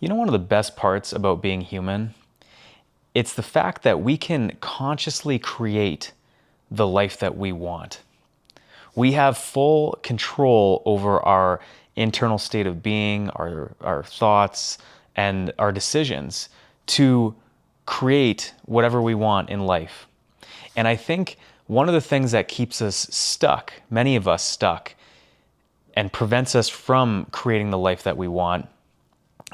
You know, one of the best parts about being human, it's the fact that we can consciously create the life that we want. We have full control over our internal state of being, our thoughts, and our decisions to create whatever we want in life. And I think one of the things that keeps us stuck, many of us stuck, and prevents us from creating the life that we want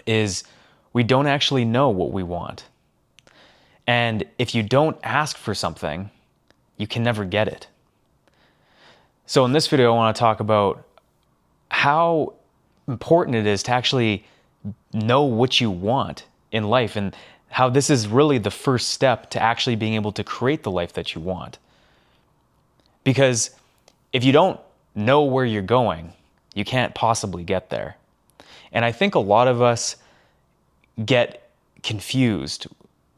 is we don't actually know what we want. And if you don't ask for something, you can never get it. So in this video, I want to talk about how important it is to actually know what you want in life and how this is really the first step to actually being able to create the life that you want. Because if you don't know where you're going, you can't possibly get there. And I think a lot of us get confused.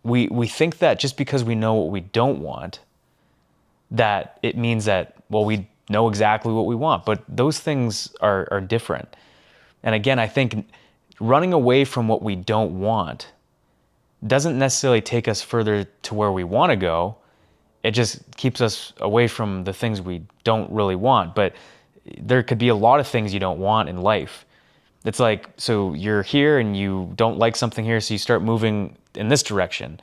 We think that just because we know what we don't want, that it means that, well, we know exactly what we want. But those things are different. And again, I think running away from what we don't want doesn't necessarily take us further to where we want to go. It just keeps us away from the things we don't really want. But there could be a lot of things you don't want in life. It's like, so you're here and you don't like something here, so you start moving in this direction.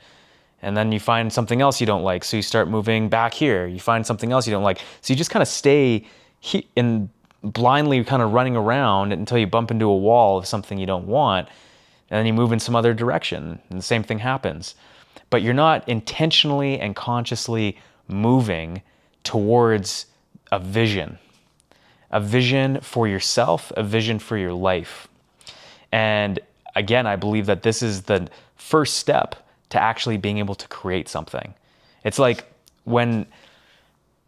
And then you find something else you don't like, so you start moving back here. You find something else you don't like. So you just kind of stay in blindly kind of running around until you bump into a wall of something you don't want. And then you move in some other direction, and the same thing happens. But you're not intentionally and consciously moving towards a vision for yourself, a vision for your life. And again, I believe that this is the first step to actually being able to create something. It's like when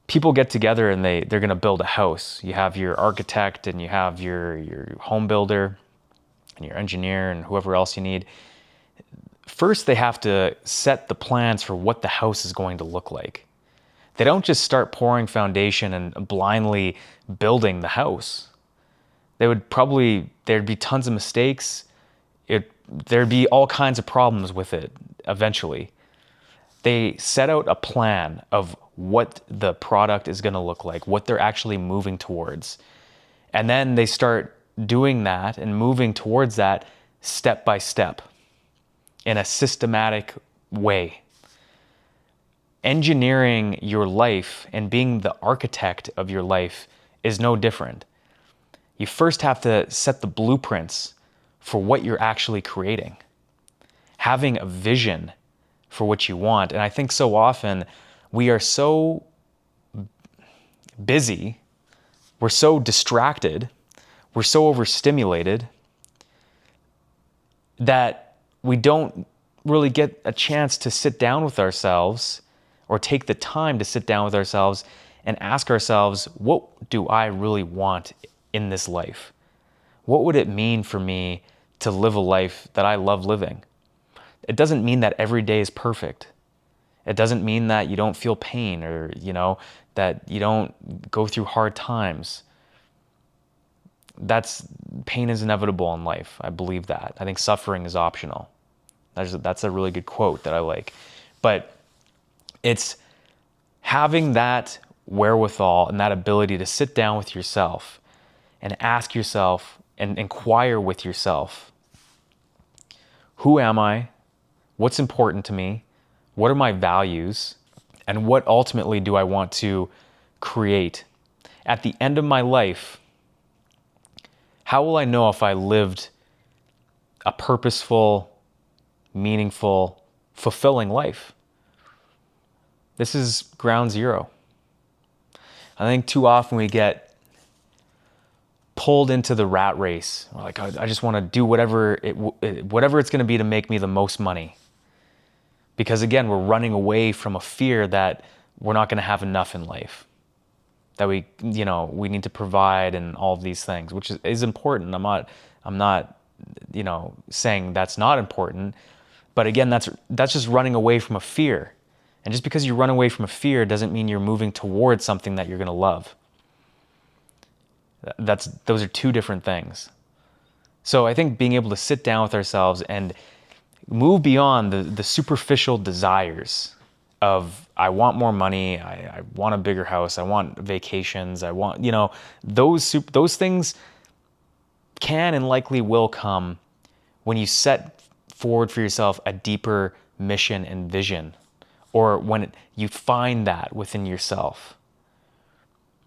people get together and they're going to build a house. You have your architect and you have your home builder and your engineer and whoever else you need. First, they have to set the plans for what the house is going to look like. They don't just start pouring foundation and blindly building the house. There'd be tons of mistakes. There'd be all kinds of problems with it eventually. They set out a plan of what the product is going to look like, what they're actually moving towards. And then they start doing that and moving towards that step by step in a systematic way. Engineering your life and being the architect of your life is no different. You first have to set the blueprints for what you're actually creating. Having a vision for what you want. And I think so often we are so busy, we're so distracted, we're so overstimulated that we don't really get a chance to sit down with ourselves or take the time to sit down with ourselves and ask ourselves, what do I really want in this life? What would it mean for me to live a life that I love living? It doesn't mean that every day is perfect. It doesn't mean that you don't feel pain or, that you don't go through hard times. Pain is inevitable in life. I believe that. I think suffering is optional. That's a really good quote that I like. But it's having that wherewithal and that ability to sit down with yourself and ask yourself and inquire with yourself, who am I? What's important to me? What are my values? And what ultimately do I want to create? At the end of my life, how will I know if I lived a purposeful, meaningful, fulfilling life? This is ground zero. I think too often we get pulled into the rat race. We're like, I just want to do whatever it's going to be to make me the most money. Because again, we're running away from a fear that we're not going to have enough in life. That we need to provide and all of these things, which is important. I'm not saying that's not important. But again, that's just running away from a fear. And just because you run away from a fear doesn't mean you're moving towards something that you're going to love. Those are two different things. So I think being able to sit down with ourselves and move beyond the superficial desires of I want more money, I want a bigger house, I want vacations, I want, those things can and likely will come when you set forward for yourself a deeper mission and vision, or when you find that within yourself.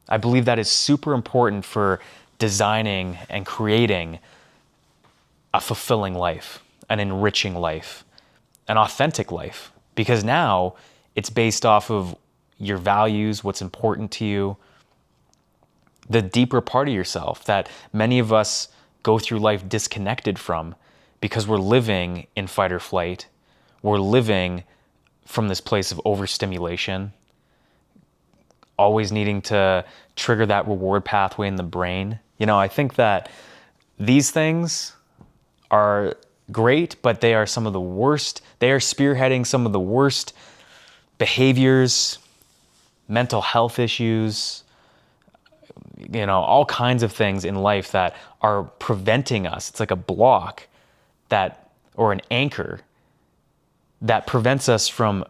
I believe that is super important for designing and creating a fulfilling life, an enriching life, an authentic life, because now it's based off of your values, what's important to you, the deeper part of yourself that many of us go through life disconnected from because we're living in fight or flight. We're living from this place of overstimulation, always needing to trigger that reward pathway in the brain. I think that these things are great, but they are some of the worst. They are spearheading some of the worst behaviors, mental health issues, all kinds of things in life that are preventing us. It's like a block or an anchor that prevents us from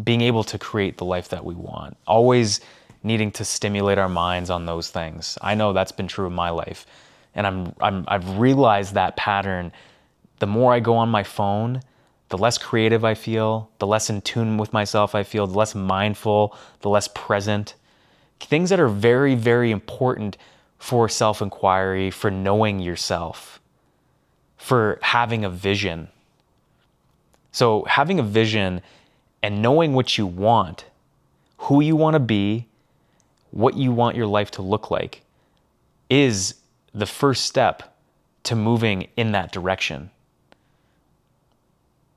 being able to create the life that we want. Always needing to stimulate our minds on those things. I know that's been true in my life. And I've realized that pattern. The more I go on my phone, the less creative I feel, the less in tune with myself I feel, the less mindful, the less present. Things that are very, very important for self-inquiry, for knowing yourself, for having a vision. So having a vision and knowing what you want, who you want to be, what you want your life to look like, is the first step to moving in that direction.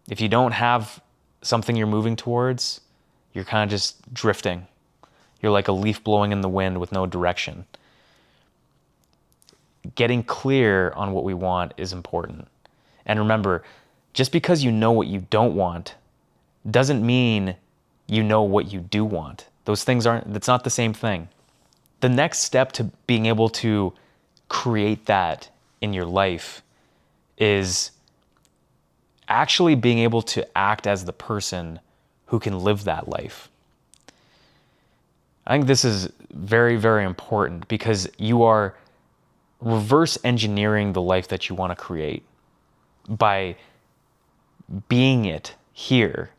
If you don't have something you're moving towards, you're kind of just drifting. You're like a leaf blowing in the wind with no direction. Getting clear on what we want is important. And remember, just because you know what you don't want doesn't mean you know what you do want. That's not the same thing. The next step to being able to create that in your life is actually being able to act as the person who can live that life. I think this is very, very important because you are reverse engineering the life that you want to create by being it here.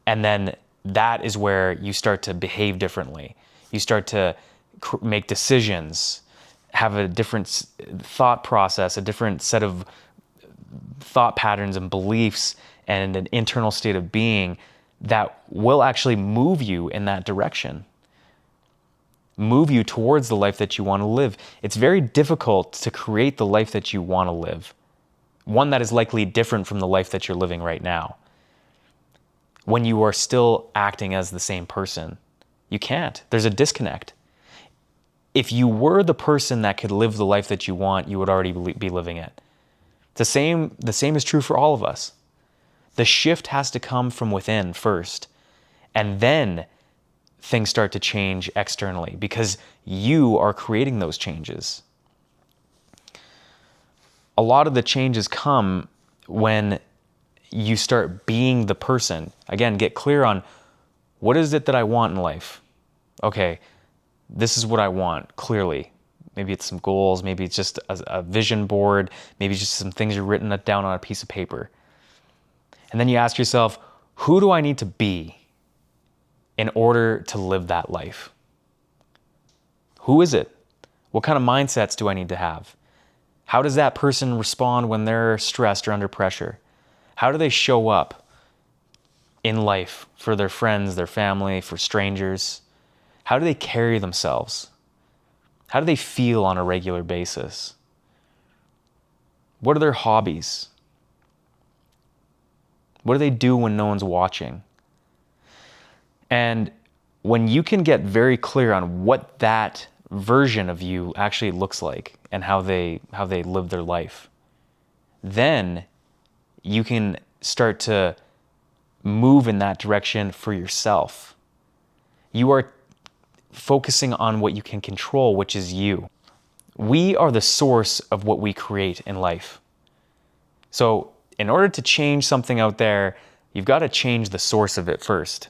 And then that is where you start to behave differently. You start to make decisions, have a different thought process, a different set of thought patterns and beliefs, and an internal state of being that will actually move you in that direction, move you towards the life that you want to live. It's very difficult to create the life that you want to live, one that is likely different from the life that you're living right now, when you are still acting as the same person. You can't. There's a disconnect. If you were the person that could live the life that you want, you would already be living it. The same is true for all of us. The shift has to come from within first, and then things start to change externally because you are creating those changes. A lot of the changes come when you start being the person. Again, get clear on what is it that I want in life. Okay, this is what I want, clearly. Maybe it's some goals, maybe it's just a vision board, maybe it's just some things you've written down on a piece of paper. And then you ask yourself, who do I need to be in order to live that life? Who is it? What kind of mindsets do I need to have? How does that person respond when they're stressed or under pressure? How do they show up in life for their friends, their family, for strangers? How do they carry themselves? How do they feel on a regular basis? What are their hobbies? What do they do when no one's watching? And when you can get very clear on what that version of you actually looks like and how they live their life, then you can start to move in that direction for yourself. You are focusing on what you can control, which is you. We are the source of what we create in life. So in order to change something out there, you've got to change the source of it first.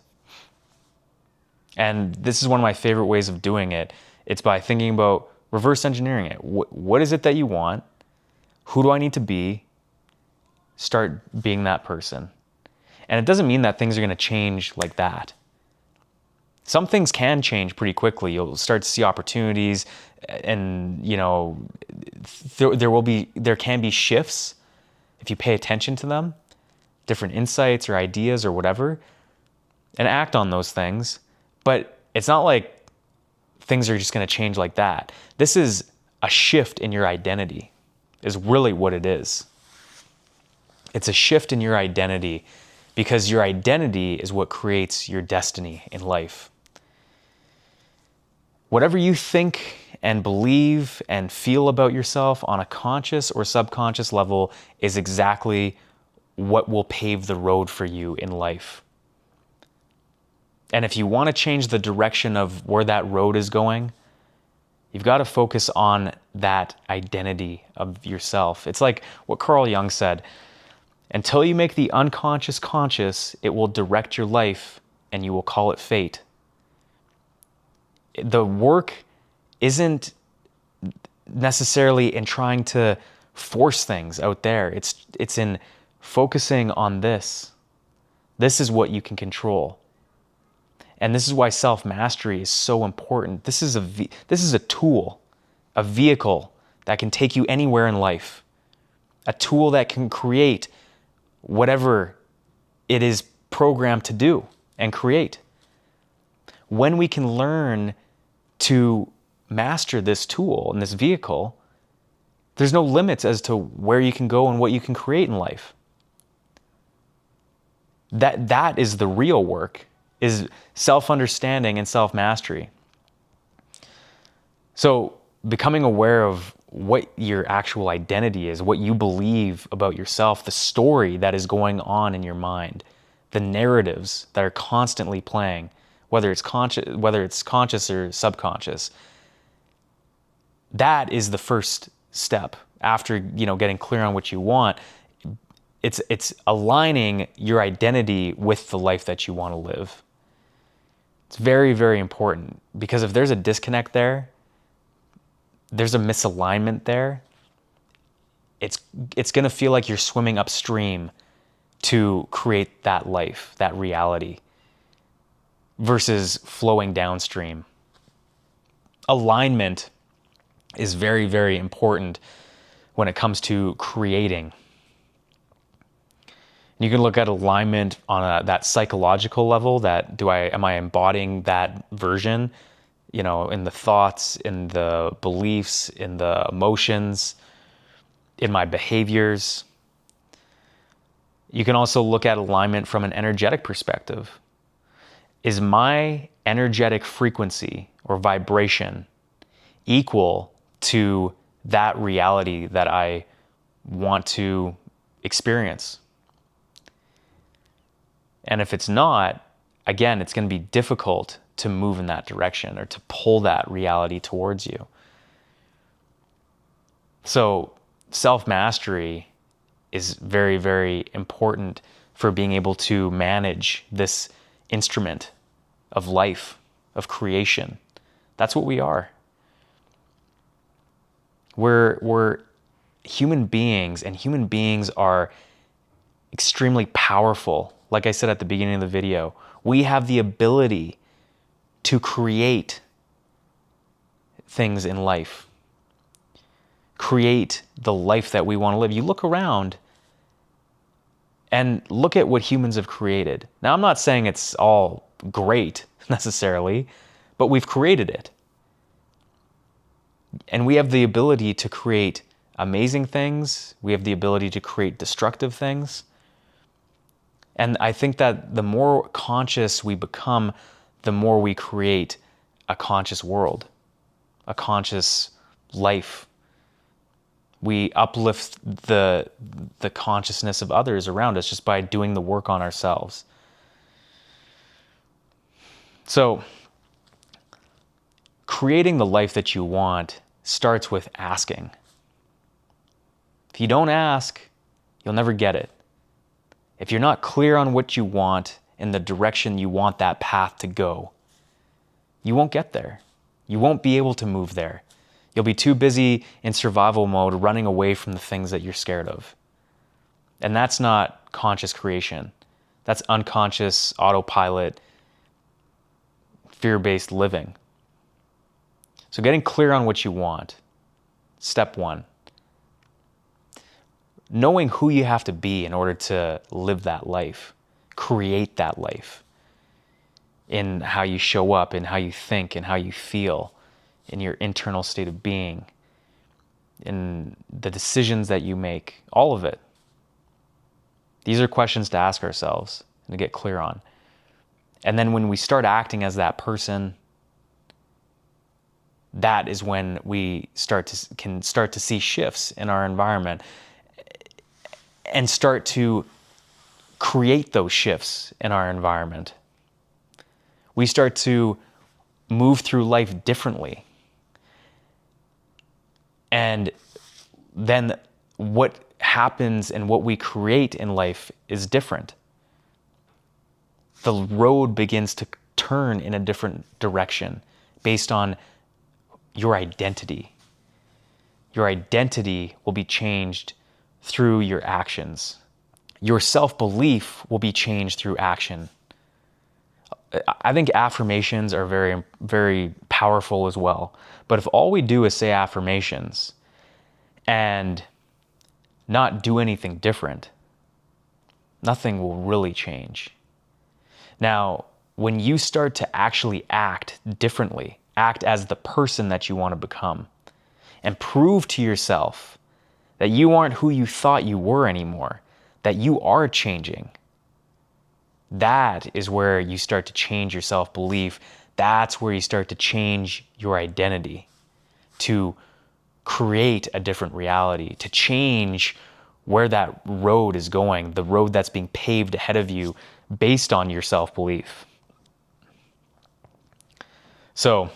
And this is one of my favorite ways of doing it. It's by thinking about reverse engineering it. What is it that you want? Who do I need to be? Start being that person. And it doesn't mean that things are going to change like that. Some things can change pretty quickly. You'll start to see opportunities, and there can be shifts if you pay attention to them, different insights or ideas or whatever, and act on those things. But it's not like things are just going to change like that. This is a shift in your identity, is really what it is. It's a shift in your identity, because your identity is what creates your destiny in life. Whatever you think and believe and feel about yourself on a conscious or subconscious level is exactly what will pave the road for you in life. And if you want to change the direction of where that road is going, you've got to focus on that identity of yourself. It's like what Carl Jung said, until you make the unconscious conscious, it will direct your life and you will call it fate. The work isn't necessarily in trying to force things out there. It's in focusing on this. This is what you can control. And this is why self-mastery is so important. This is a tool, a vehicle that can take you anywhere in life. A tool that can create whatever it is programmed to do and create. When we can learn to master this tool and this vehicle, there's no limits as to where you can go and what you can create in life. That is the real work, is self-understanding and self-mastery. So becoming aware of what your actual identity is, what you believe about yourself, the story that is going on in your mind, the narratives that are constantly playing, whether it's conscious or subconscious. That is the first step after, getting clear on what you want. It's aligning your identity with the life that you want to live. It's very, very important, because if there's a disconnect there, there's a misalignment there, it's going to feel like you're swimming upstream to create that life, that reality, versus flowing downstream. Alignment is very, very important when it comes to creating. You can look at alignment on that psychological level. Am I embodying that version? In the thoughts, in the beliefs, in the emotions, in my behaviors. You can also look at alignment from an energetic perspective. Is my energetic frequency or vibration equal to that reality that I want to experience? And if it's not, again, it's going to be difficult to move in that direction or to pull that reality towards you. So self-mastery is very, very important for being able to manage this instrument of life, of creation. That's what we are. We're human beings, and human beings are extremely powerful. Like I said at the beginning of the video, we have the ability to create things in life, create the life that we want to live. You look around and look at what humans have created. Now, I'm not saying it's all great necessarily, but we've created it. And we have the ability to create amazing things. We have the ability to create destructive things. And I think that the more conscious we become, the more we create a conscious world, a conscious life. We uplift the consciousness of others around us just by doing the work on ourselves. So, creating the life that you want starts with asking. If you don't ask, you'll never get it. If you're not clear on what you want in the direction you want that path to go, you won't get there. You won't be able to move there. You'll be too busy in survival mode running away from the things that you're scared of. And that's not conscious creation. That's unconscious, autopilot, fear-based living. So getting clear on what you want. Step one. Knowing who you have to be in order to live that life, create that life in how you show up, in how you think, in how you feel, in your internal state of being, in the decisions that you make, all of it. These are questions to ask ourselves and to get clear on. And then when we start acting as that person, that is when we can start to see shifts in our environment and start to create those shifts in our environment. We start to move through life differently. And then what happens and what we create in life is different. The road begins to turn in a different direction based on your identity. Your identity will be changed through your actions. Your self-belief will be changed through action. I think affirmations are very, very powerful as well. But if all we do is say affirmations and not do anything different, nothing will really change. Now, when you start to actually act differently, act as the person that you want to become, and prove to yourself that you aren't who you thought you were anymore, that you are changing, that is where you start to change your self-belief. That's where you start to change your identity, to create a different reality, to change where that road is going, the road that's being paved ahead of you based on your self-belief. So,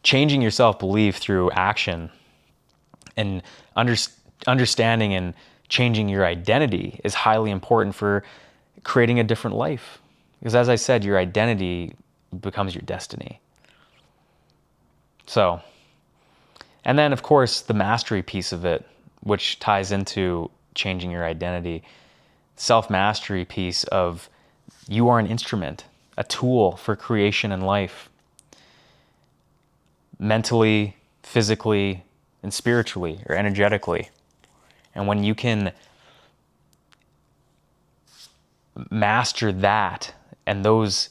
changing your self-belief through action and understanding and changing your identity is highly important for creating a different life. Because as I said, your identity becomes your destiny. So, and then of course the mastery piece of it, which ties into changing your identity, self-mastery piece of you are an instrument, a tool for creation in life. Mentally, physically, and spiritually or energetically. And when you can master that and those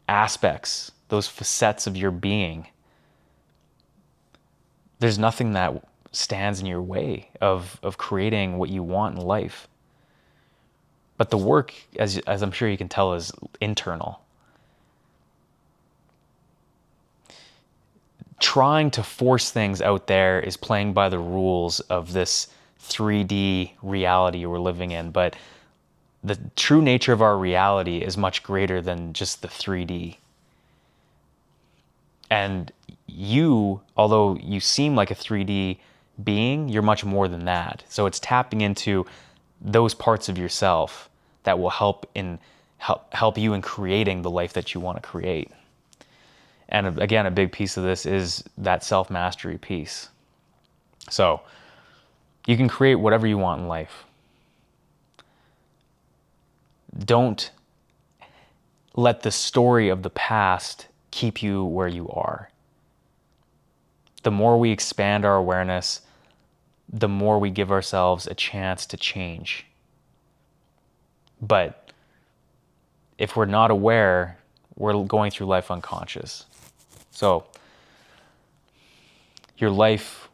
aspects, those facets of your being, there's nothing that stands in your way of creating what you want in life. But the work, as I'm sure you can tell, is internal. Trying to force things out there is playing by the rules of this 3D reality we're living in. But the true nature of our reality is much greater than just the 3D. And you, although you seem like a 3D being, you're much more than that. So it's tapping into those parts of yourself that will help you in creating the life that you want to create. And again, a big piece of this is that self-mastery piece. So you can create whatever you want in life. Don't let the story of the past keep you where you are. The more we expand our awareness, the more we give ourselves a chance to change. But if we're not aware, we're going through life unconscious. So your life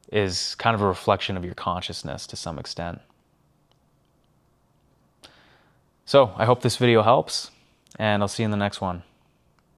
is kind of a reflection of your consciousness to some extent. So I hope this video helps, and I'll see you in the next one.